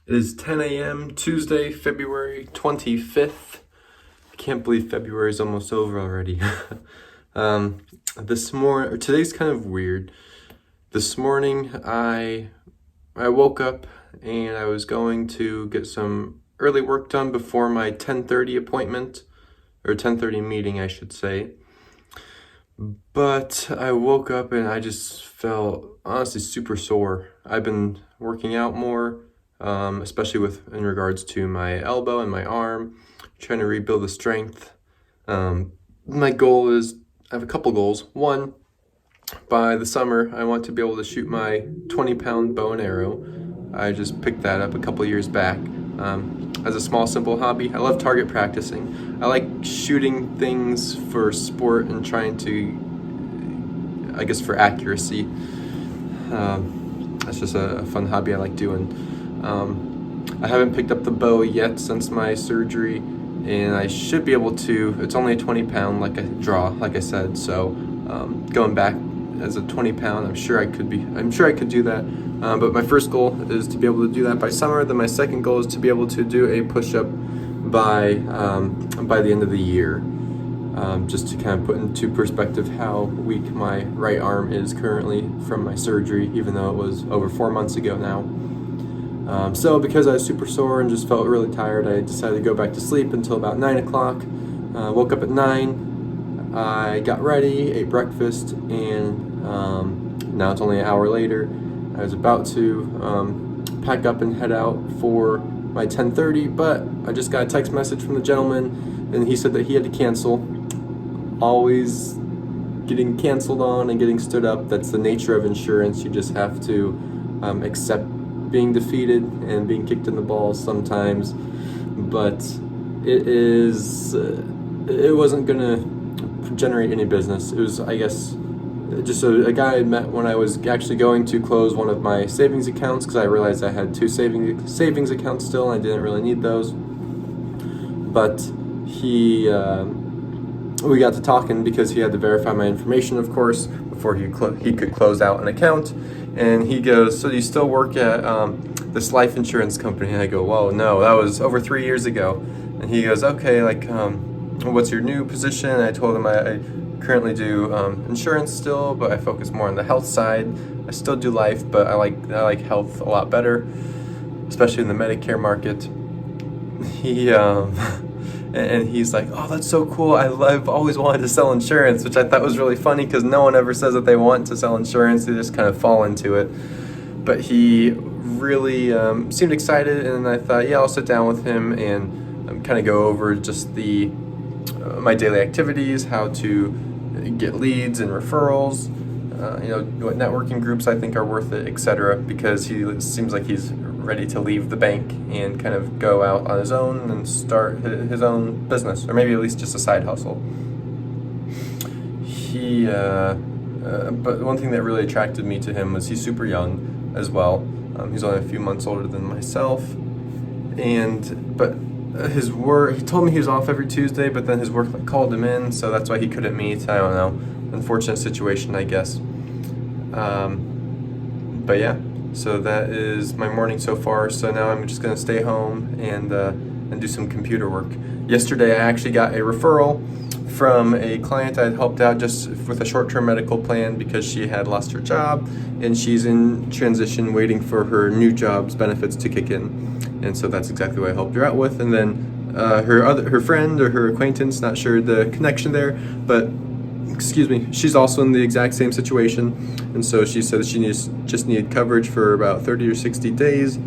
It is 10 a.m. Tuesday, February 25th. I can't believe February is almost over already. Today's kind of weird. This morning I woke up and I was going to get some early work done before my 10:30 appointment, or 10:30 meeting, I should say. But I woke up and I just felt honestly super sore. I've been working out more, especially in regards to my elbow and my arm, trying to rebuild the strength. My goal is, I have a couple goals. One, by the summer, I want to be able to shoot my 20-pound bow and arrow. I just picked that up a couple years back as a small, simple hobby. I love target practicing. I like shooting things for sport and trying to, I guess, for accuracy. That's just a fun hobby I like doing. I haven't picked up the bow yet since my surgery, and I should be able to. It's only a 20-pound like I said, so going back as a 20-pound, I'm sure I could do that. But my first goal is to be able to do that by summer. Then my second goal is to be able to do a push-up by the end of the year. Just to kind of put into perspective how weak my right arm is currently from my surgery, even though it was over 4 months ago now. So because I was super sore and just felt really tired, I decided to go back to sleep until about 9 o'clock. Woke up at 9, I got ready, ate breakfast, and now it's only an hour later. I was about to pack up and head out for my 10:30, but I just got a text message from the gentleman, and he said that he had to cancel. Always getting canceled on and getting stood up. That's the nature of insurance. You just have to accept being defeated and being kicked in the balls sometimes. But it wasn't gonna generate any business. It was, I guess, just a guy I met when I was actually going to close one of my savings accounts, because I realized I had two savings accounts still and I didn't really need those. But we got to talking because he had to verify my information, of course, before he could close out an account. And he goes, "So do you still work at this life insurance company?" And I go, "Whoa, no, that was over 3 years ago." And he goes, "Okay, what's your new position?" And I told him I currently do insurance still, but I focus more on the health side. I still do life, but I like health a lot better, especially in the Medicare market. And he's like, "Oh, that's so cool. I've always wanted to sell insurance," which I thought was really funny because no one ever says that they want to sell insurance. They just kind of fall into it. But he really seemed excited, and I thought, yeah, I'll sit down with him and kind of go over just my daily activities, how to get leads and referrals, what networking groups I think are worth it, etc. Because he seems like he's ready to leave the bank and kind of go out on his own and start his own business, or maybe at least just a side hustle. But one thing that really attracted me to him was he's super young as well. He's only a few months older than myself, but his work, he told me he was off every Tuesday, but then his work called him in, so that's why he couldn't meet. I don't know, unfortunate situation, I guess. But yeah, so that is my morning so far. So now I'm just gonna stay home and do some computer work. Yesterday I actually got a referral from a client I'd helped out just with a short-term medical plan because she had lost her job and she's in transition waiting for her new job's benefits to kick in. And so that's exactly what I helped her out with. And then her friend or her acquaintance, not sure the connection there, but she's also in the exact same situation. And so she said she just needed coverage for about 30 or 60 days,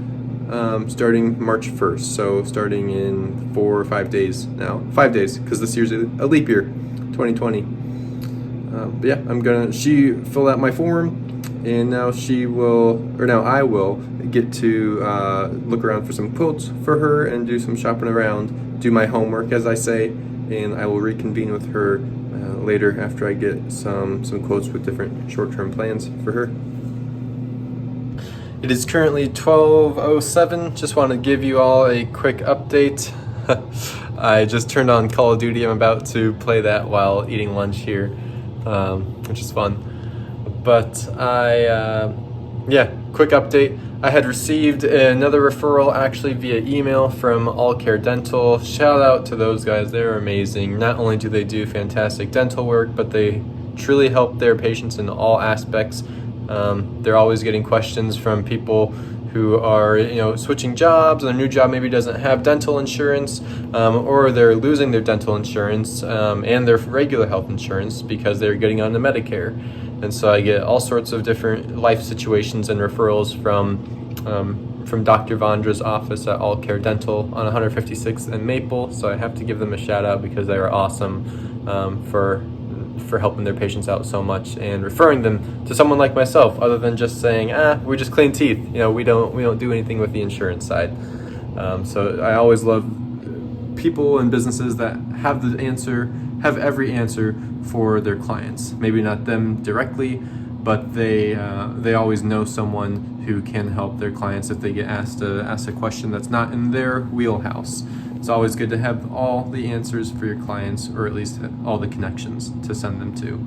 starting March 1st. So starting in 4 or 5 days now. 5 days, because this year's a leap year, 2020. But yeah, she filled out my form, and now I will get to look around for some quotes for her and do some shopping around, do my homework, as I say, and I will reconvene with her later after I get some quotes with different short-term plans for her. It is currently 12:07. Just want to give you all a quick update. I just turned on Call of Duty. I'm about to play that while eating lunch here, which is fun. But Yeah, quick update. I had received another referral actually via email from All Care Dental. Shout out to those guys, they're amazing. Not only do they do fantastic dental work, but they truly help their patients in all aspects. They're always getting questions from people who are, switching jobs, and their new job maybe doesn't have dental insurance, or they're losing their dental insurance and their regular health insurance because they're getting onto Medicare. And so I get all sorts of different life situations and referrals from Dr. Vondra's office at All Care Dental on 156th and Maple. So I have to give them a shout out because they are awesome for helping their patients out so much and referring them to someone like myself, other than just saying, we just clean teeth. We don't do anything with the insurance side. So I always love people and businesses that have every answer for their clients. Maybe not them directly, but they always know someone who can help their clients if they get asked a question that's not in their wheelhouse. It's always good to have all the answers for your clients, or at least all the connections to send them to.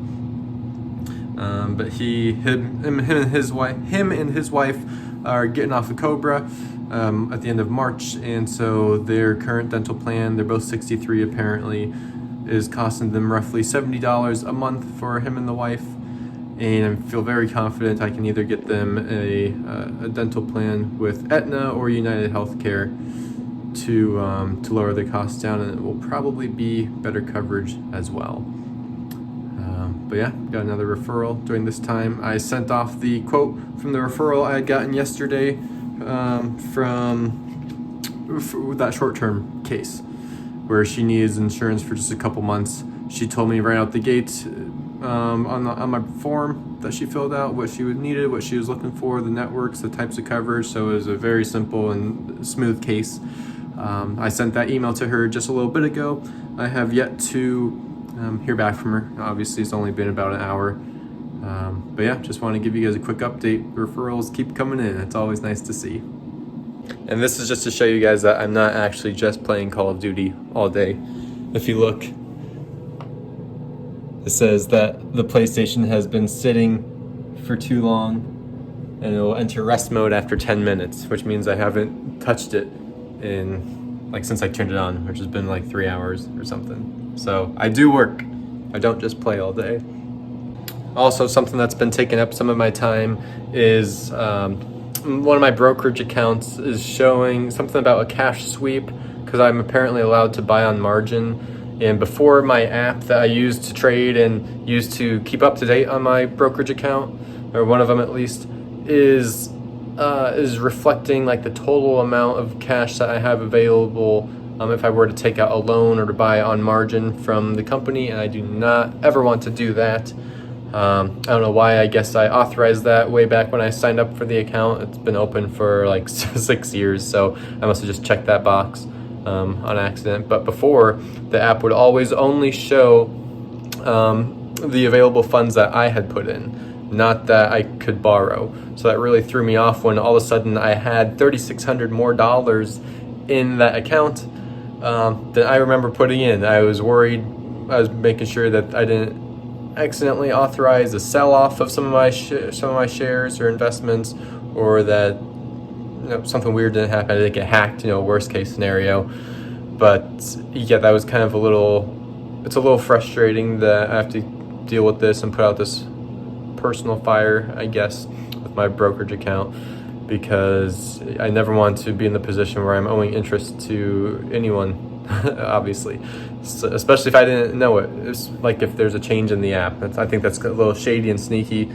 But him and his wife are getting off of Cobra at the end of March, and so their current dental plan, they're both 63 apparently, is costing them roughly $70 a month for him and the wife. And I feel very confident I can either get them a dental plan with Aetna or United Healthcare to lower the costs down, and it will probably be better coverage as well. But yeah, got another referral during this time. I sent off the quote from the referral I had gotten yesterday for that short-term case where she needs insurance for just a couple months. She told me right out the gate on my form that she filled out what she needed, what she was looking for, the networks, the types of coverage. So it was a very simple and smooth case. I sent that email to her just a little bit ago. I have yet to hear back from her. Obviously, it's only been about an hour. But yeah, just want to give you guys a quick update. Referrals keep coming in. It's always nice to see. And this is just to show you guys that I'm not actually just playing Call of Duty all day. If you look, it says that the PlayStation has been sitting for too long, and it will enter rest mode after 10 minutes, which means I haven't touched it since I turned it on, which has been like 3 hours or something. So I do work. I don't just play all day. Also, something that's been taking up some of my time is one of my brokerage accounts is showing something about a cash sweep, because I'm apparently allowed to buy on margin. And before, my app that I use to trade and use to keep up to date on my brokerage account, or one of them at least, is reflecting like the total amount of cash that I have available if I were to take out a loan or to buy on margin from the company, and I do not ever want to do that. I don't know why. I guess I authorized that way back when I signed up for the account. It's been open for like 6 years, so I must have just checked that box on accident. But before, the app would always only show the available funds that I had put in, not that I could borrow. So that really threw me off when all of a sudden I had $3,600 more in that account than I remember putting in. I was worried. I was making sure that I didn't accidentally authorize a sell-off of some of my shares or investments, or that something weird didn't happen. I didn't get hacked. Worst case scenario. But yeah, that was kind of it's a little frustrating that I have to deal with this and put out this personal fire, I guess, with my brokerage account, because I never want to be in the position where I'm owing interest to anyone. Obviously, so, especially if I didn't know it. It's like if there's a change in the app. I think that's a little shady and sneaky.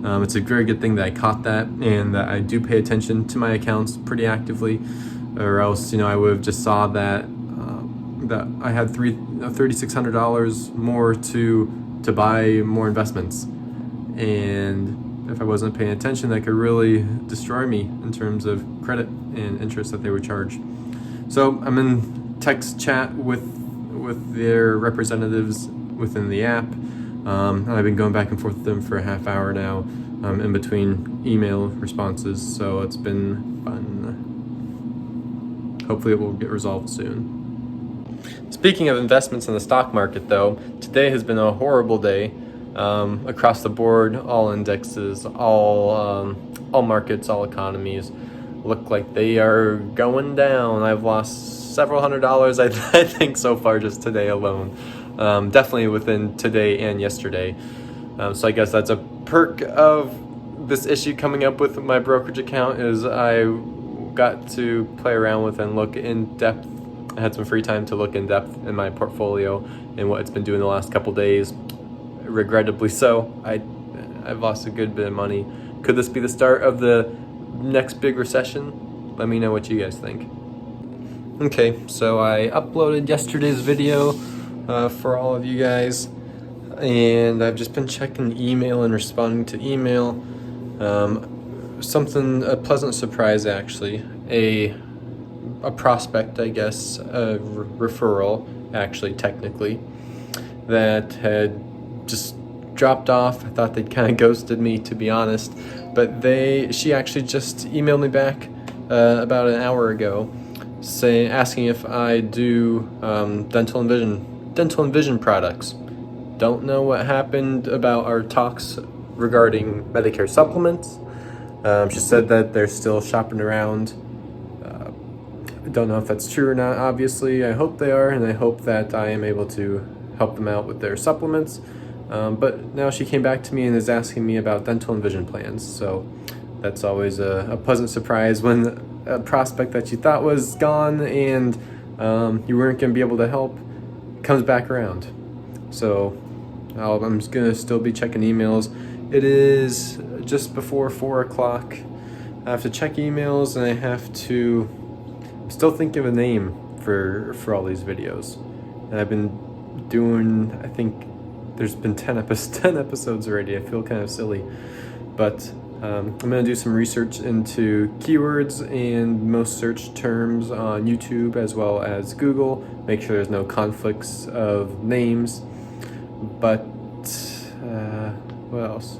It's a very good thing that I caught that, and that I do pay attention to my accounts pretty actively, or else I would have just saw that that I had $3,600 more to buy more investments, and if I wasn't paying attention, that could really destroy me in terms of credit and interest that they would charge. So I'm in text chat with their representatives within the app. I've been going back and forth with them for a half hour now, in between email responses, so it's been fun. Hopefully it will get resolved soon. Speaking of investments in the stock market, though, today has been a horrible day. across the board, all indexes, all markets, all economies look like they are going down. I've lost several $100s, I think, so far just today alone. Definitely within today and yesterday. So I guess that's a perk of this issue coming up with my brokerage account, is I got to play around with and look in depth. I had some free time to look in depth in my portfolio and what it's been doing the last couple days. Regrettably so, I've lost a good bit of money. Could this be the start of the next big recession? Let me know what you guys think. Okay, so I uploaded yesterday's video for all of you guys, and I've just been checking email and responding to email. A pleasant surprise actually, a prospect, I guess, a referral actually, technically, that had just dropped off. I thought they'd kind of ghosted me, to be honest, but she actually just emailed me back about an hour ago, asking if I do dental and vision products. Don't know what happened about our talks regarding Medicare supplements. She said that they're still shopping around. I don't know if that's true or not, obviously. I hope they are, and I hope that I am able to help them out with their supplements. But now she came back to me and is asking me about dental and vision plans. So that's always a pleasant surprise when a prospect that you thought was gone and you weren't going to be able to help comes back around. So I'm just going to still be checking emails. It is just before 4 o'clock. I have to check emails, and I have to still think of a name for all these videos. And I've been doing, I think there's been 10 episodes already. I feel kind of silly, but I'm going to do some research into keywords and most search terms on YouTube as well as Google. Make sure there's no conflicts of names. But what else?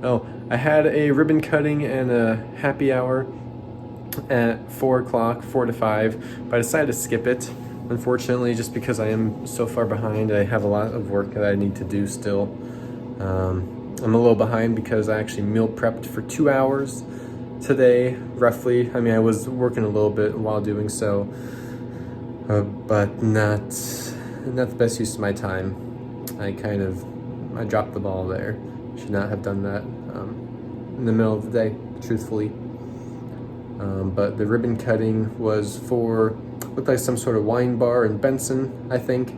Oh, I had a ribbon cutting and a happy hour at 4 o'clock, 4 to 5, but I decided to skip it, unfortunately, just because I am so far behind. I have a lot of work that I need to do still. I'm a little behind because I actually meal prepped for 2 hours today, roughly. I mean, I was working a little bit while doing so, but not the best use of my time. I dropped the ball there. Should not have done that in the middle of the day, truthfully. But the ribbon cutting was looked like some sort of wine bar in Benson, I think.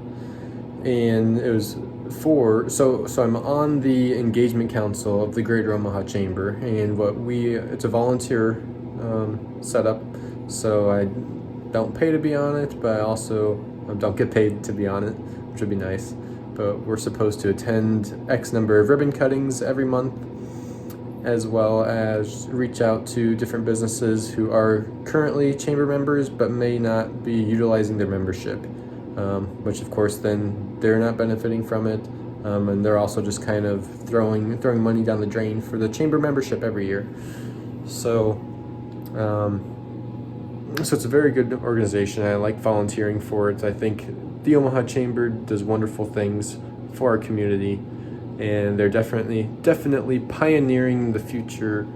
And it was so I'm on the engagement council of the Greater Omaha Chamber, and it's a volunteer setup, so I don't pay to be on it, but I also don't get paid to be on it, which would be nice. But we're supposed to attend X number of ribbon cuttings every month, as well as reach out to different businesses who are currently chamber members but may not be utilizing their membership, which of course then they're not benefiting from it, and they're also just kind of throwing money down the drain for the chamber membership every year. So it's a very good organization. I like volunteering for it. I think the Omaha Chamber does wonderful things for our community, and they're definitely pioneering the future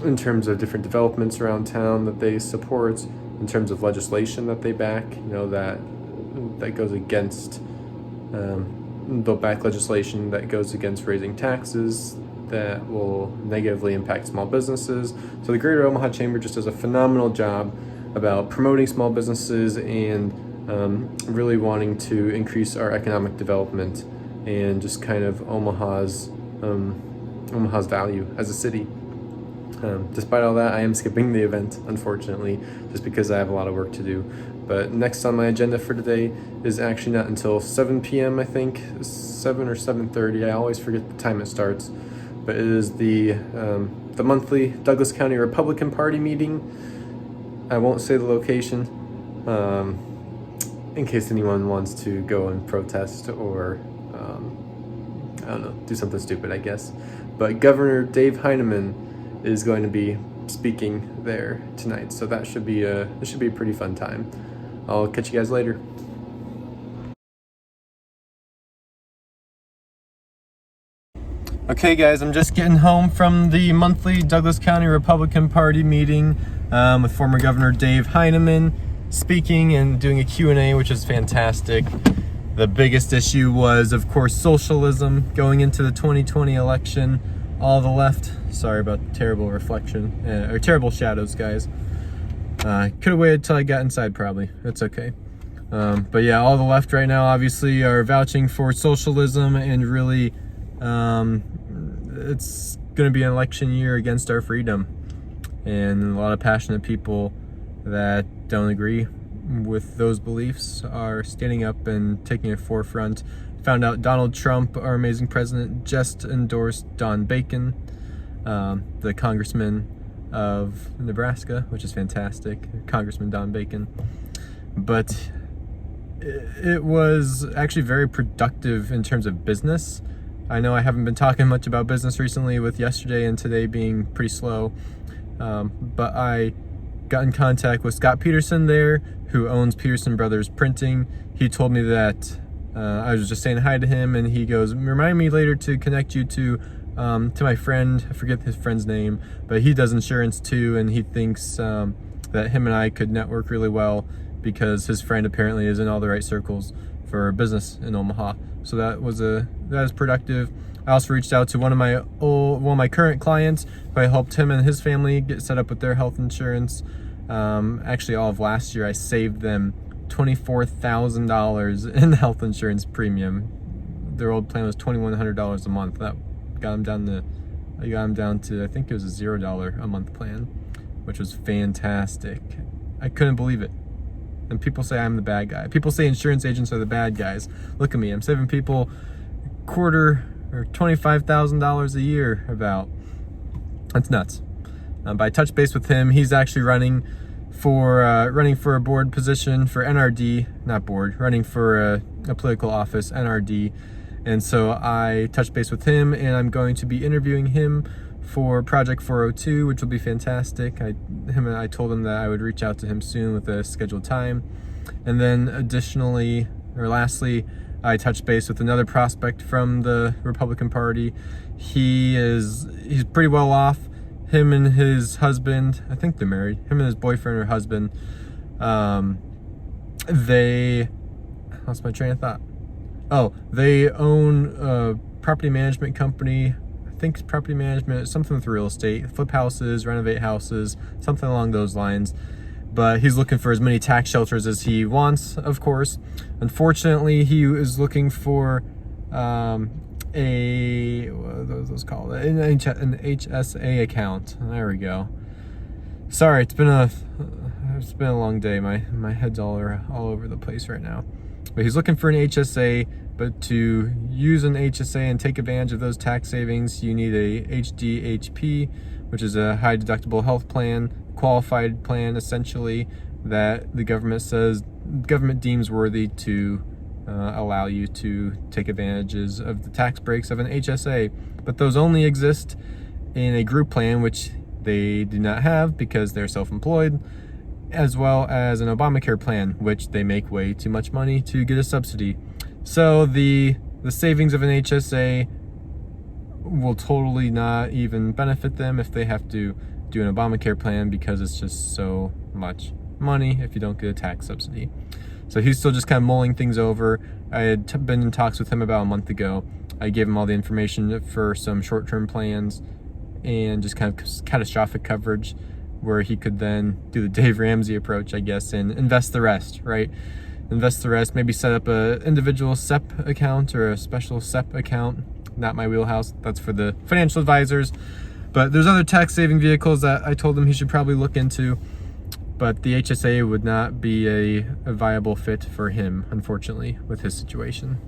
in terms of different developments around town that they support, in terms of legislation that they back. That goes against they'll back legislation that goes against raising taxes that will negatively impact small businesses. So the Greater Omaha Chamber just does a phenomenal job about promoting small businesses and really wanting to increase our economic development and just kind of Omaha's value as a city. Despite all that, I am skipping the event, unfortunately, just because I have a lot of work to do. But next on my agenda for today is actually not until 7 p.m., I think, 7 or 7:30. I always forget the time it starts. But it is the monthly Douglas County Republican Party meeting. I won't say the location, in case anyone wants to go and protest or, I don't know, do something stupid, I guess. But Governor Dave Heineman is going to be speaking there tonight, so that should be a pretty fun time. I'll catch you guys later. Okay guys, I'm just getting home from the monthly Douglas County Republican Party meeting with former Governor Dave Heineman speaking and doing a Q&A, which is fantastic. The biggest issue was, of course, socialism going into the 2020 election. All the left, sorry about terrible reflection, or terrible shadows, guys. Could have waited till I got inside probably, it's okay. But yeah, all the left right now obviously are vouching for socialism and really it's going to be an election year against our freedom, and a lot of passionate people that don't agree with those beliefs are standing up and taking a forefront. Found out Donald Trump, our amazing president, just endorsed Don Bacon, the congressman of Nebraska, which is fantastic, Congressman Don Bacon. But it was actually very productive in terms of business. I know I haven't been talking much about business recently, with yesterday and today being pretty slow, but I got in contact with Scott Peterson there, who owns Peterson Brothers Printing. He told me that I was just saying hi to him, and he goes, remind me later to connect you to my friend. I forget his friend's name, but he does insurance too, and he thinks that him and I could network really well because his friend apparently is in all the right circles for business in Omaha. So that is productive. I also reached out to one of my current clients, who I helped him and his family get set up with their health insurance. Actually, all of last year I saved them $24,000 in health insurance premium. Their old plan was $2,100 a month. That got them down to I think it was a $0 a month plan, which was fantastic. I couldn't believe it. And people say I'm the bad guy. People say insurance agents are the bad guys. Look at me, I'm saving people quarter or $25,000 a year about. That's nuts. But I touched base with him. He's actually running for a board position for NRD, not board, running for a political office, NRD. And so I touched base with him, and I'm going to be interviewing him for Project 402, which will be fantastic. I told him that I would reach out to him soon with a scheduled time. And then lastly, I touched base with another prospect from the Republican Party. He's pretty well off. Him and his husband, I think they're married, him and his boyfriend or husband, they, lost my train of thought. Oh, they own a property management company. I think it's property management, something with real estate, flip houses, renovate houses, something along those lines. But he's looking for as many tax shelters as he wants, of course. Unfortunately, he is looking for what are those called? An HSA account. There we go. Sorry, it's been a long day. My head's all over the place right now. But he's looking for an HSA, but to use an HSA and take advantage of those tax savings, you need a HDHP, which is a high deductible health plan, qualified plan essentially, that the government deems worthy to allow you to take advantages of the tax breaks of an HSA. But those only exist in a group plan, which they do not have because they're self-employed, as well as an Obamacare plan, which they make way too much money to get a subsidy. So the savings of an HSA will totally not even benefit them if they have to do an Obamacare plan, because it's just so much money if you don't get a tax subsidy. So he's still just kind of mulling things over. I had been in talks with him about a month ago. I gave him all the information for some short-term plans and just kind of catastrophic coverage, where he could then do the Dave Ramsey approach, I guess, and invest the rest, right? Invest the rest, maybe set up a individual SEP account or a special SEP account. Not my wheelhouse, that's for the financial advisors. But there's other tax saving vehicles that I told him he should probably look into, but the HSA would not be a viable fit for him, unfortunately, with his situation.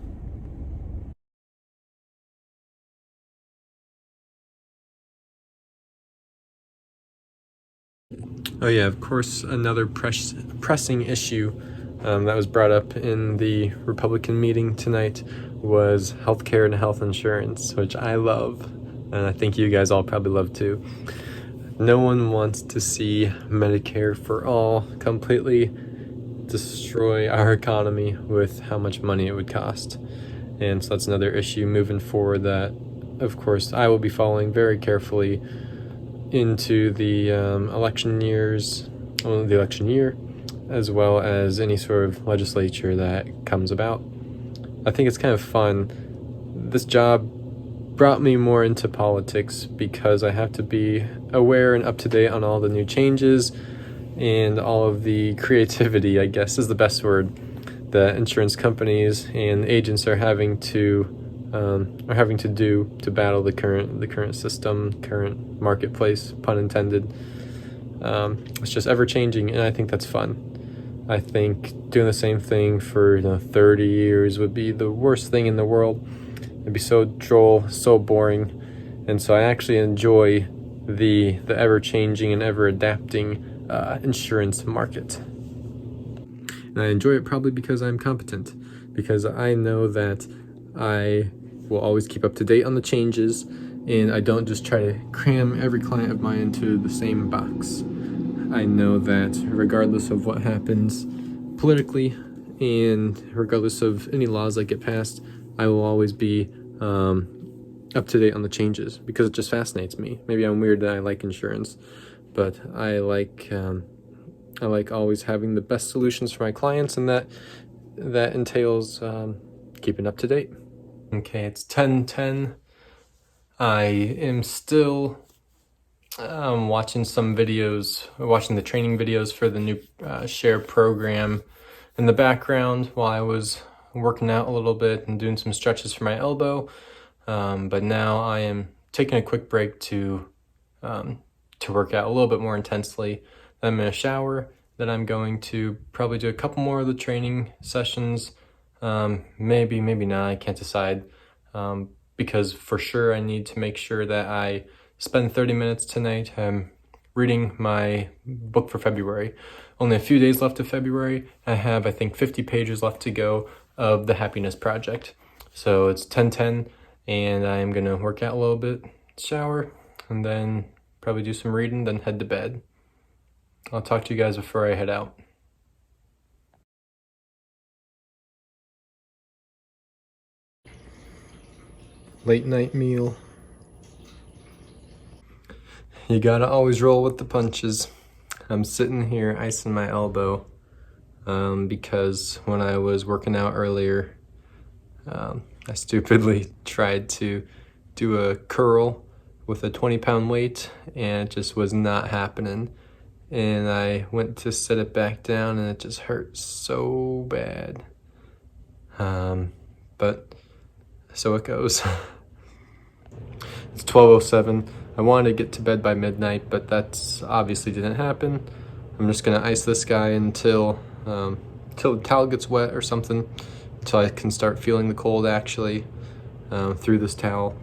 Oh yeah, of course, another pressing issue that was brought up in the Republican meeting tonight was healthcare and health insurance, which I love, and I think you guys all probably love too. No one wants to see Medicare for All completely destroy our economy with how much money it would cost. And so that's another issue moving forward that of course, I will be following very carefully into the election year, as well as any sort of legislature that comes about. I think it's kind of fun. This job brought me more into politics because I have to be aware and up to date on all the new changes and all of the creativity, I guess is the best word, that insurance companies and agents are having to do to battle the current system, current marketplace, pun intended. It's just ever changing, and I think that's fun. I think doing the same thing for 30 years would be the worst thing in the world. It'd be so droll, so boring, and so I actually enjoy the ever changing and ever adapting insurance market. And I enjoy it probably because I'm competent, because I know that I will always keep up to date on the changes, and I don't just try to cram every client of mine into the same box. I know that regardless of what happens politically and regardless of any laws that get passed, I will always be up to date on the changes because it just fascinates me. Maybe I'm weird that I like insurance, but I like always having the best solutions for my clients, and that entails keeping up to date. Okay, it's 10:10. I am still watching the training videos for the new share program in the background while I was working out a little bit and doing some stretches for my elbow. But now I am taking a quick break to work out a little bit more intensely. Then I'm in a shower. Then I'm going to probably do a couple more of the training sessions. Maybe not, I can't decide. Because for sure I need to make sure that I spend 30 minutes tonight reading my book for February. Only a few days left of February. I have, I think, 50 pages left to go of The Happiness Project. So it's 10:10, and I'm going to work out a little bit, shower, and then probably do some reading, then head to bed. I'll talk to you guys before I head out. Late night meal. You gotta always roll with the punches. I'm sitting here icing my elbow because when I was working out earlier, I stupidly tried to do a curl with a 20-pound weight, and it just was not happening. And I went to set it back down, and it just hurt so bad. But so it goes. It's 12:07. I wanted to get to bed by midnight, but that's obviously didn't happen. I'm just gonna ice this guy until the towel gets wet or something, until I can start feeling the cold actually through this towel.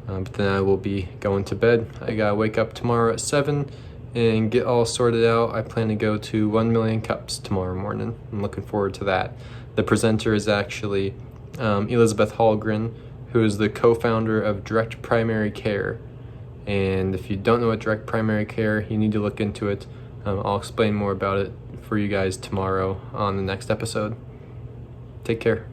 But then I will be going to bed. I gotta wake up tomorrow at 7 and get all sorted out. I plan to go to 1 Million Cups tomorrow morning. I'm looking forward to that. The presenter is actually Elizabeth Hallgren, who is the co-founder of Direct Primary Care. And if you don't know what direct primary care, you need to look into it. I'll explain more about it for you guys tomorrow on the next episode. Take care.